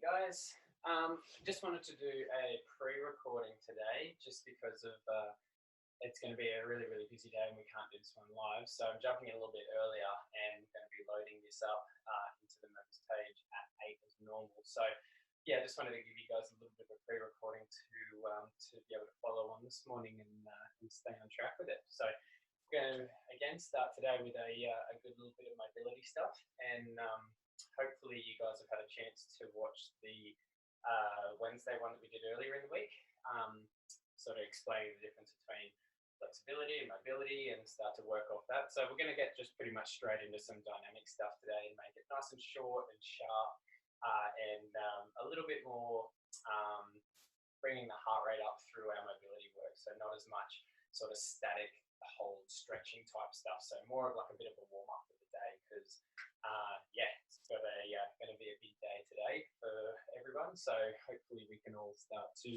guys. Just wanted to do a pre-recording today just because of it's going to be a really busy day and we can't do this one live. So I'm jumping in a little bit earlier and going to be loading this up into the members page at 8 as normal. So yeah, just wanted to give you guys a little bit of a pre-recording to be able to follow on this morning and stay on track with it. So we're going to again start today with a good little bit of mobility stuff, and hopefully you guys have had a chance to watch the Wednesday one that we did earlier in the week, sort of explaining the difference between flexibility and mobility and start to work off that. So we're going to get just pretty much straight into some dynamic stuff today and make it nice and short and sharp and a little bit more bringing the heart rate up through our mobility work. So not as much sort of static hold stretching type stuff. So more of like a bit of a warm up for the day because yeah, it's going to be a big day today for everyone. So hopefully we can all start to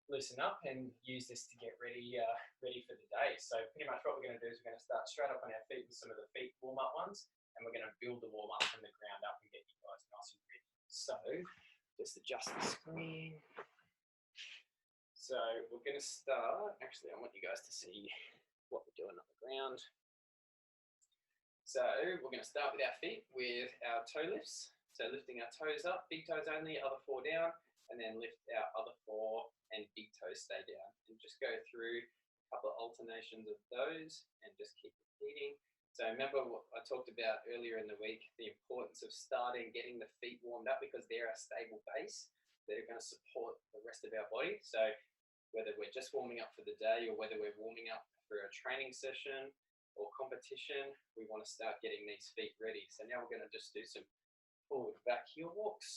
loosen up and use this to get ready for the day. So pretty much what we're going to do is we're going to start straight up on our feet with some of the feet warm up ones, and we're going to build the warm up from the ground up and get you guys nice and ready. So just adjust the screen. So we're going to start, actually I want you guys to see what we're doing on the ground. So we're going to start with our feet with our toe lifts. So lifting our toes up, big toes only, other four down, and then lift our other four and big toes stay down. And just go through a couple of alternations of those and just keep repeating. So remember what I talked about earlier in the week, the importance of starting getting the feet warmed up because they're a stable base. They're going to support the rest of our body. So whether we're just warming up for the day or whether we're warming up for a training session or competition, we want to start getting these feet ready. So now we're going to just do some forward back heel walks.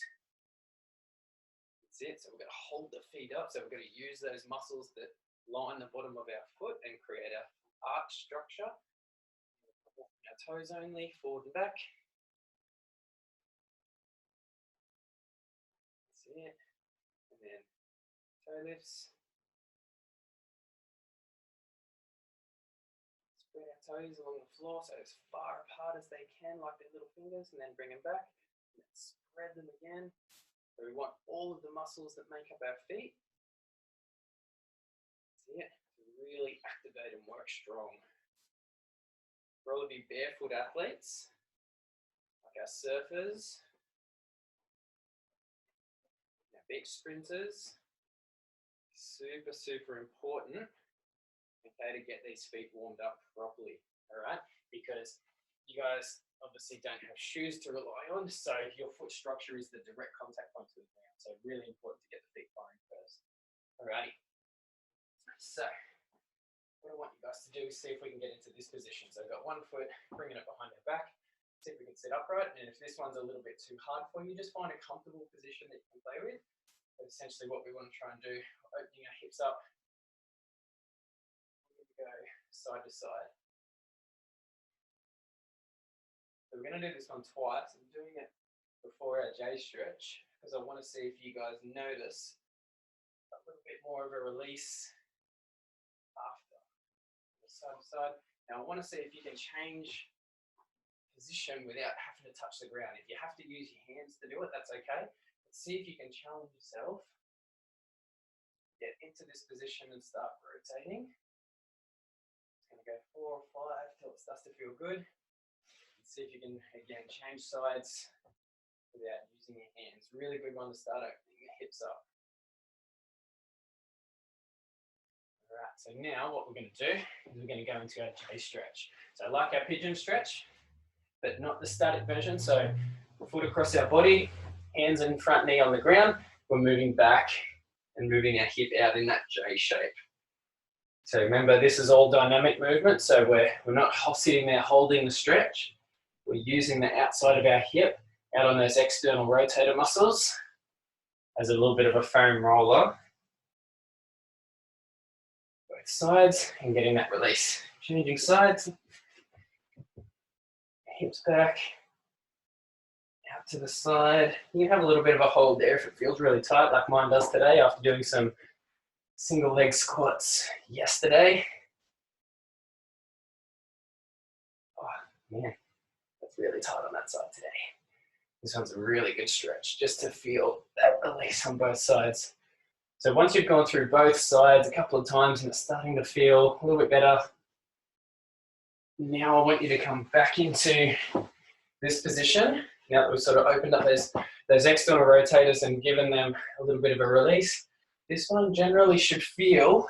That's it. So we're going to hold the feet up. So we're going to use those muscles that line the bottom of our foot and create an arch structure. Walking our toes only, forward and back. That's it. And then toe lifts. Spread our toes along the floor so as far apart as they can, like their little fingers, and then bring them back. And then spread them again. So we want all of the muscles that make up our feet. That's it. To really activate and work strong. For all of you barefoot athletes, like our surfers, our beach sprinters, super important, okay, to get these feet warmed up properly, all right? Because you guys obviously don't have shoes to rely on, so your foot structure is the direct contact point to the ground. So really important to get the feet firing first. Alrighty. So what I want you guys to do is see if we can get into this position. So I've got one foot, bringing it behind our back. See if we can sit upright. And if this one's a little bit too hard for you, just find a comfortable position that you can play with. But essentially what we want to try and do, opening our hips up. Here we go, side to side. So we're going to do this one twice. I'm doing it before our J stretch because I want to see if you guys notice a little bit more of a release after. Side to side. Now I want to see if you can change position without having to touch the ground. If you have to use your hands to do it, that's okay. But see if you can challenge yourself. Get into this position and start rotating. It's going to go 4 or 5 till it starts to feel good. See if you can, again, change sides without using your hands. Really good one to start opening your hips up. All right, so now what we're going to do is we're going to go into our J stretch. So like our pigeon stretch, but not the static version. So foot across our body, hands in front, knee on the ground. We're moving back and moving our hip out in that J shape. So remember, this is all dynamic movement. So we're not sitting there holding the stretch. We're using the outside of our hip out on those external rotator muscles as a little bit of a foam roller. Both sides and getting that release. Changing sides. Hips back. Out to the side. You can have a little bit of a hold there if it feels really tight like mine does today after doing some single leg squats yesterday. Oh man. Really tight on that side today. This one's a really good stretch just to feel that release on both sides. So once you've gone through both sides a couple of times and it's starting to feel a little bit better, now I want you to come back into this position. Now that we've sort of opened up those external rotators and given them a little bit of a release, this one generally should feel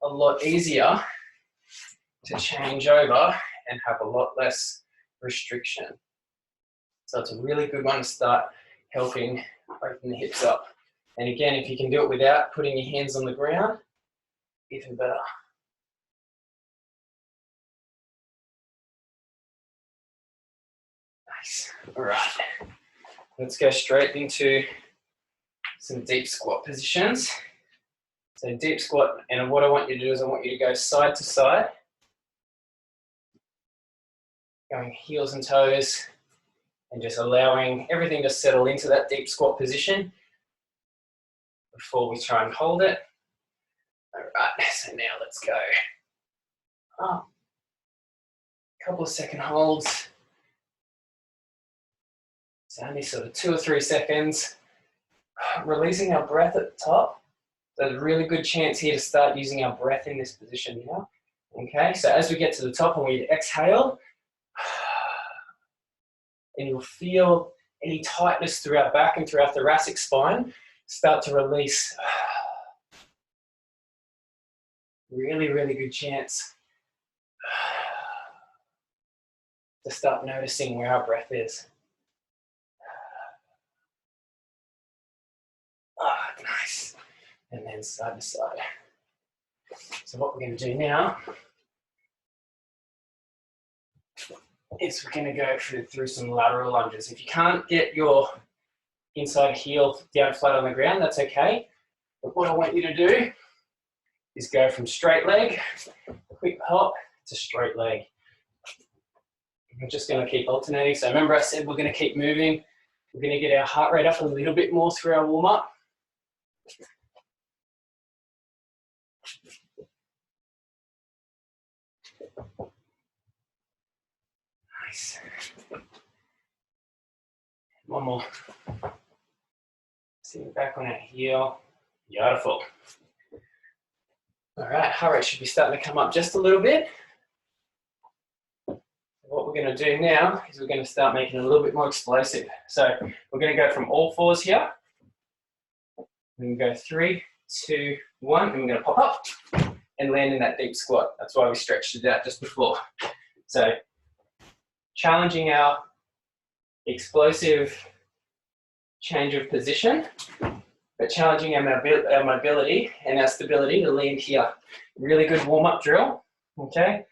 a lot easier to change over and have a lot less restriction. So it's a really good one to start helping open the hips up. And again, if you can do it without putting your hands on the ground, even better. Nice. All right. Let's go straight into some deep squat positions. So deep squat, and what I want you to do is I want you to go side to side, going heels and toes, and just allowing everything to settle into that deep squat position before we try and hold it. All right, so now let's go up. Couple of second holds. It's only sort of 2 or 3 seconds. Releasing our breath at the top. There's a really good chance here to start using our breath in this position now. Okay, so as we get to the top and we exhale, and you'll feel any tightness through our back and through our thoracic spine start to release. Really, really good chance to start noticing where our breath is. Nice. And then side to side. So what we're going to do now is we're going to go through some lateral lunges. If you can't get your inside heel down flat on the ground, that's okay. But what I want you to do is go from straight leg, quick hop, to straight leg. I'm just going to keep alternating. So remember I said we're going to keep moving. We're going to get our heart rate up a little bit more through our warm-up. Nice. One more. Sitting back on our heel. Beautiful. All right, heart rate should be starting to come up just a little bit. What we're going to do now is we're going to start making it a little bit more explosive. So we're going to go from all fours here. We're going to go 3, 2, 1, and we're going to pop up and land in that deep squat. That's why we stretched it out just before. So challenging our explosive change of position, but challenging our mobility and our stability to land here. Really good warm-up drill, okay?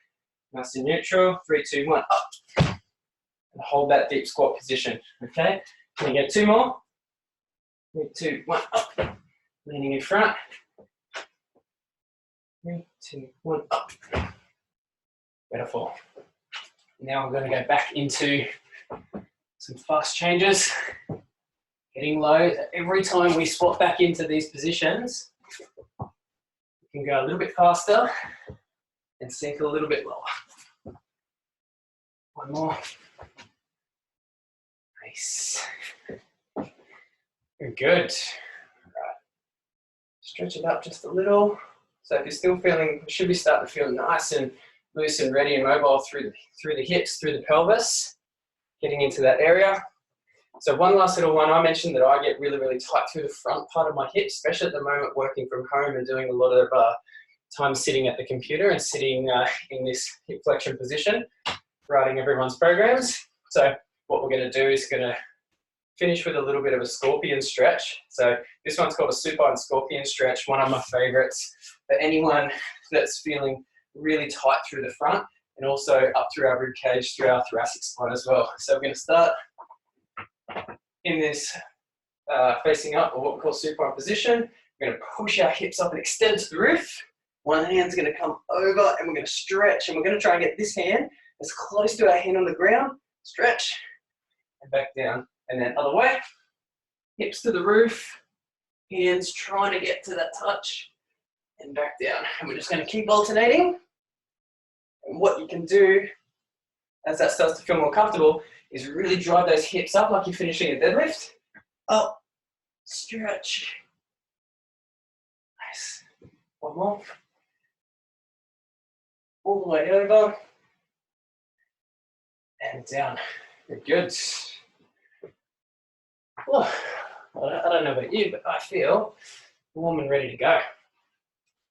Nice and neutral, 3, 2, 1, up. And hold that deep squat position, okay? Can you get 2 more? 3, 2, 1, up. Leaning in front. 3, 2, 1, up. Beautiful. Now I'm going to go back into some fast changes. Getting low. Every time we swap back into these positions, we can go a little bit faster and sink a little bit lower. One more. Nice. Very good. Right. Stretch it up just a little. So if you're still feeling, you should be starting to feel nice and loose and ready and mobile through the hips, through the pelvis, getting into that area. So one last little one, I mentioned that I get really, really tight through the front part of my hips, especially at the moment working from home and doing a lot of time sitting at the computer and sitting in this hip flexion position, writing everyone's programs. So what we're going to do is going to finish with a little bit of a scorpion stretch. So this one's called a supine scorpion stretch, one of my favorites for anyone that's feeling really tight through the front and also up through our rib cage, through our thoracic spine as well. So we're going to start in this facing up, or what we call supine position. We're going to push our hips up and extend to the roof. One hand's going to come over and we're going to stretch, and we're going to try and get this hand as close to our hand on the ground. Stretch and back down, and then other way. Hips to the roof, hands trying to get to that touch, and back down. And we're just going to keep alternating. And what you can do as that starts to feel more comfortable, is really drive those hips up like you're finishing a deadlift. Up, stretch. Nice. One more. All the way over. And down. Very good. Oh, I don't know about you, but I feel warm and ready to go.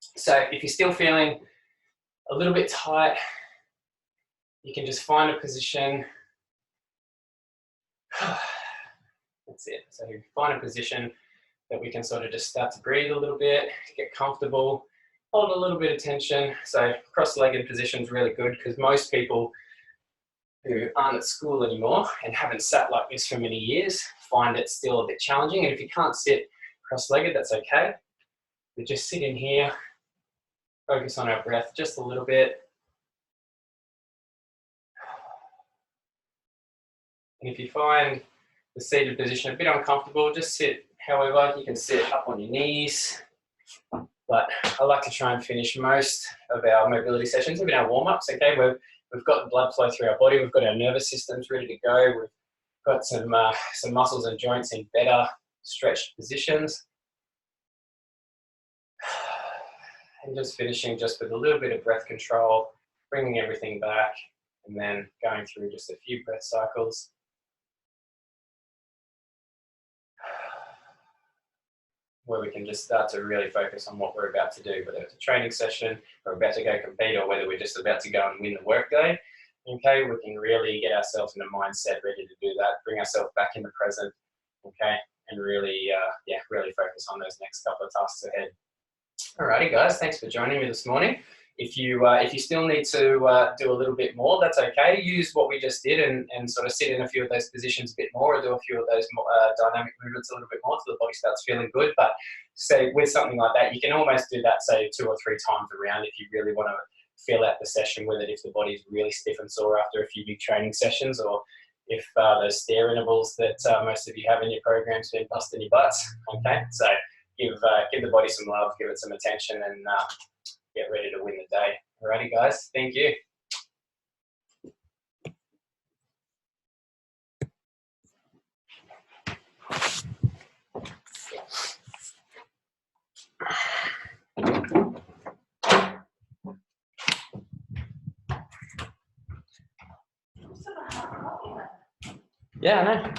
So if you're still feeling a little bit tight, you can just find a position. That's it. So find a position that we can sort of just start to breathe a little bit, get comfortable, hold a little bit of tension. So cross-legged position is really good because most people who aren't at school anymore and haven't sat like this for many years find it still a bit challenging. And if you can't sit cross-legged, that's okay. But just sit in here, focus on our breath just a little bit. And if you find the seated position a bit uncomfortable, just sit however. You can sit up on your knees. But I like to try and finish most of our mobility sessions, even our warm-ups, okay? We've got the blood flow through our body, we've got our nervous systems ready to go, we've got some muscles and joints in better stretched positions. And just finishing just with a little bit of breath control, bringing everything back, and then going through just a few breath cycles. Where we can just start to really focus on what we're about to do, whether it's a training session, we're about to go compete, or whether we're just about to go and win the workday. Okay, we can really get ourselves in a mindset ready to do that, bring ourselves back in the present, okay, and really, really focus on those next couple of tasks ahead. Alrighty, guys, thanks for joining me this morning. If you still need to do a little bit more, that's okay. Use what we just did and sort of sit in a few of those positions a bit more, or do a few of those dynamic movements a little bit more till the body starts feeling good. But say with something like that, you can almost do that, say 2 or 3 times around if you really want to fill out the session with it, if the body's really stiff and sore after a few big training sessions, or if those stair intervals that most of you have in your program's been busting your butts. Okay, so give the body some love, give it some attention, and get ready to win the day. Alrighty, guys. Thank you. Yeah, I know.